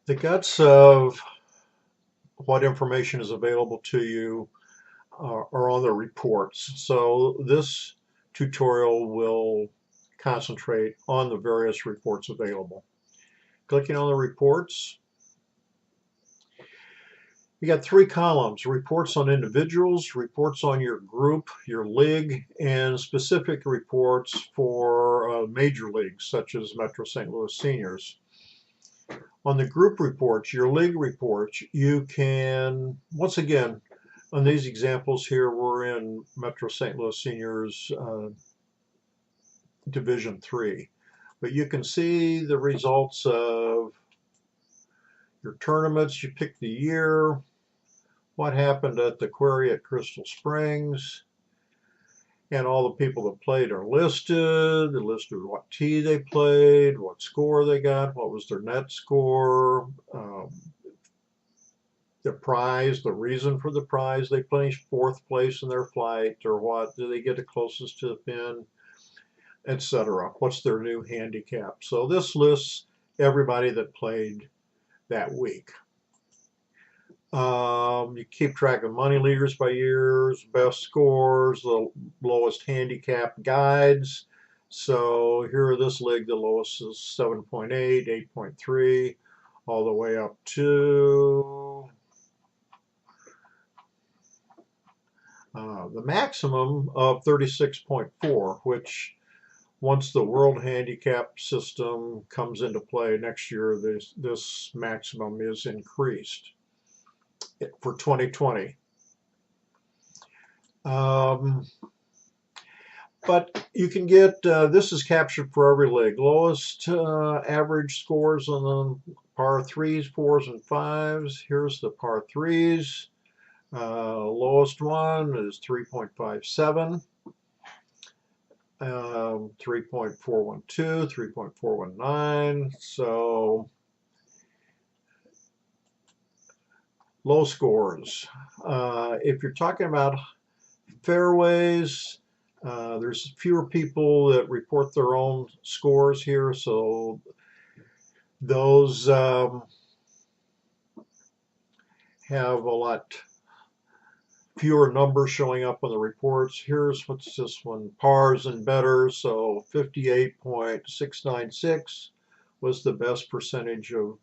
The guts of what information is available to you are on the reports. So this tutorial will concentrate on the various reports available. Clicking on the reports, you got three columns: reports on individuals, reports on your group, your league, and specific reports for major leagues such as Metro St. Louis Seniors. On the group reports, your league reports, you can, once again, on these examples here, we're in Metro St. Louis Seniors Division 3. But you can see the results of your tournaments. You pick the year, what happened at the Query at Crystal Springs, and all the people that played are listed. They're listed what tee they played, what score they got, what was their net score, the prize, the reason for the prize. They finished fourth place in their flight, or what? Do they get the closest to the pin, etc. What's their new handicap? So this lists everybody that played that week. You keep track of money leaders by years, best scores, the lowest handicap guides. So here, this league, the lowest is 7.8, 8.3, all the way up to the maximum of 36.4, which once the world handicap system comes into play next year, this maximum is increased for 2020. But you can get, this is captured for every league. Lowest average scores on the par 3s, 4s, and 5s. Here's the par 3s. Lowest one is 3.57. 3.412, 3.419. So low scores. If you're talking about fairways, there's fewer people that report their own scores here, so those have a lot fewer numbers showing up on the reports. Here's what's this one, pars and better. So 58.696 was the best percentage of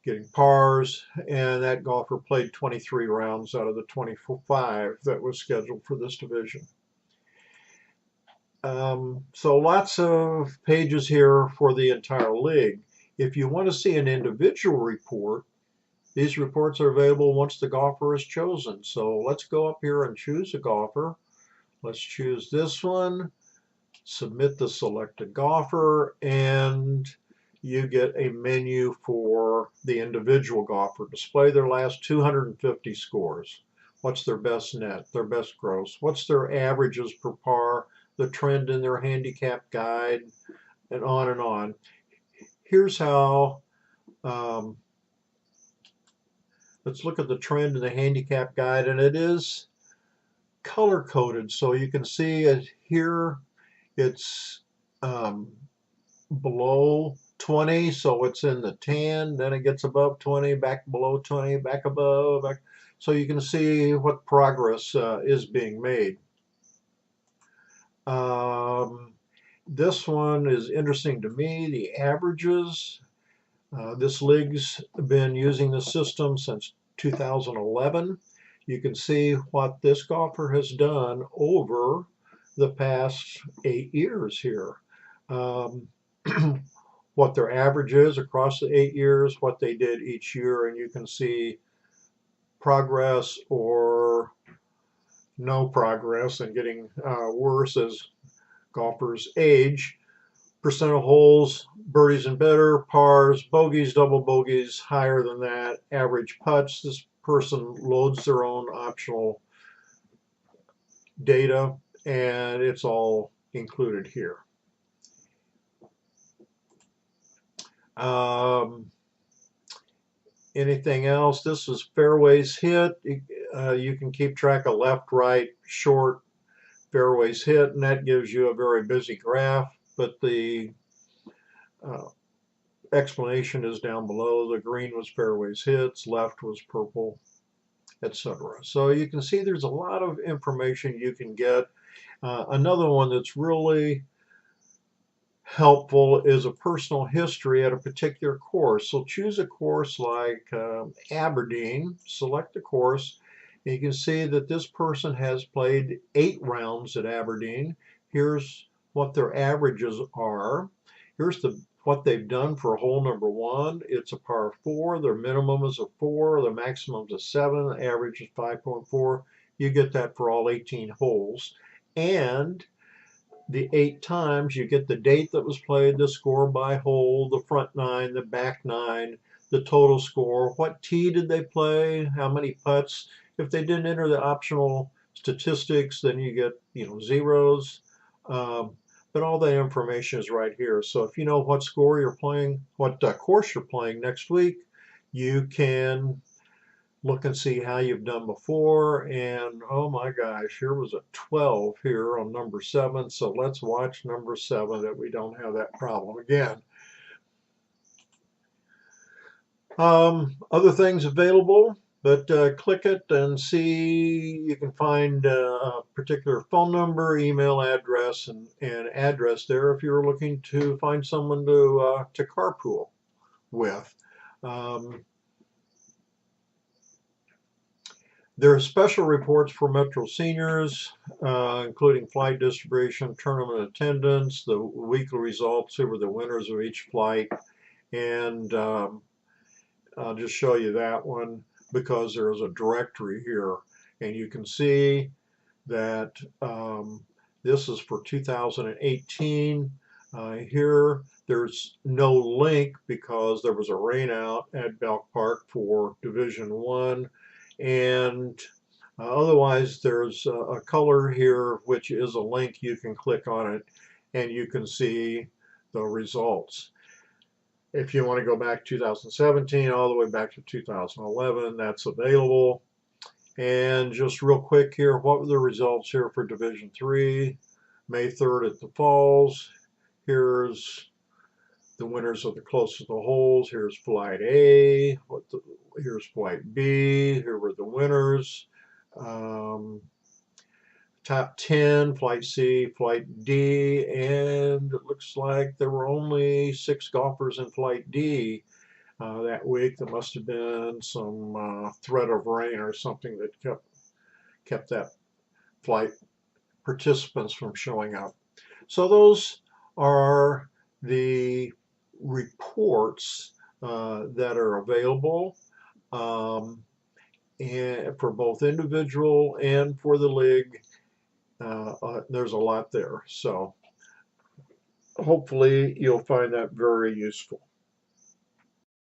getting pars, and that golfer played 23 rounds out of the 25 that was scheduled for this division. So lots of pages here for the entire league. If you want to see an individual report, these reports are available once the golfer is chosen. So let's go up here and choose a golfer. Let's choose this one, submit the selected golfer, and you get a menu for the individual golfer. Display their last 250 scores. What's their best net, their best gross? What's their averages per par, the trend in their handicap guide, and on and on. Here's how, let's look at the trend in the handicap guide, and it is color coded. So you can see it here, it's below 20, so it's in the tan, then it gets above 20, back below 20, back above, back. So you can see what progress is being made. This one is interesting to me, the averages. This league's been using the system since 2011. You can see what this golfer has done over the past 8 years here. What their average is across the 8 years, what they did each year, and you can see progress or no progress and getting worse as golfers age. Percent of holes, birdies and better, pars, bogeys, double bogeys, higher than that, average putts. This person loads their own optional data, and it's all included here. Anything else? This is fairways hit. You can keep track of left, right, short, fairways hit, and that gives you a very busy graph. But the explanation is down below. The green was fairways hits, left was purple, etc. So you can see there's a lot of information you can get. Another one that's really helpful is a personal history at a particular course. So choose a course like Aberdeen, select the course, and you can see that this person has played 8 rounds at Aberdeen. Here's what their averages are. Here's what they've done for hole number 1. It's a par 4. Their minimum is a 4. Their maximum is a 7. The average is 5.4. You get that for all 18 holes. And the 8 times, you get the date that was played, the score by hole, the front 9, the back 9, the total score, what tee did they play, how many putts. If they didn't enter the optional statistics, then you get zeros. But all that information is right here. So if you know what score you're playing, what course you're playing next week, you can look and see how you've done before. And oh my gosh, here was a 12 here on number 7. So let's watch number 7 that we don't have that problem again. Other things available, but click it and see. You can find a particular phone number, email address, and address there if you're looking to find someone to carpool with. There are special reports for Metro seniors, including flight distribution, tournament attendance, the weekly results, who were the winners of each flight, and I'll just show you that one because there's a directory here, and you can see that this is for 2018. Here, there's no link because there was a rainout at Belk Park for Division 1. And otherwise, there's a color here, which is a link. You can click on it, and you can see the results. If you want to go back 2017 all the way back to 2011, that's available. And just real quick here, what were the results here for Division 3? May 3rd at the Falls. Here's the winners of the closest to the holes. Here's Flight A. Here's Flight B. Here were the winners. Top 10, Flight C, Flight D, and it looks like there were only 6 golfers in Flight D that week. There must have been some threat of rain or something that kept that flight participants from showing up. So those are the reports that are available and for both individual and for the league. There's a lot there. So hopefully you'll find that very useful.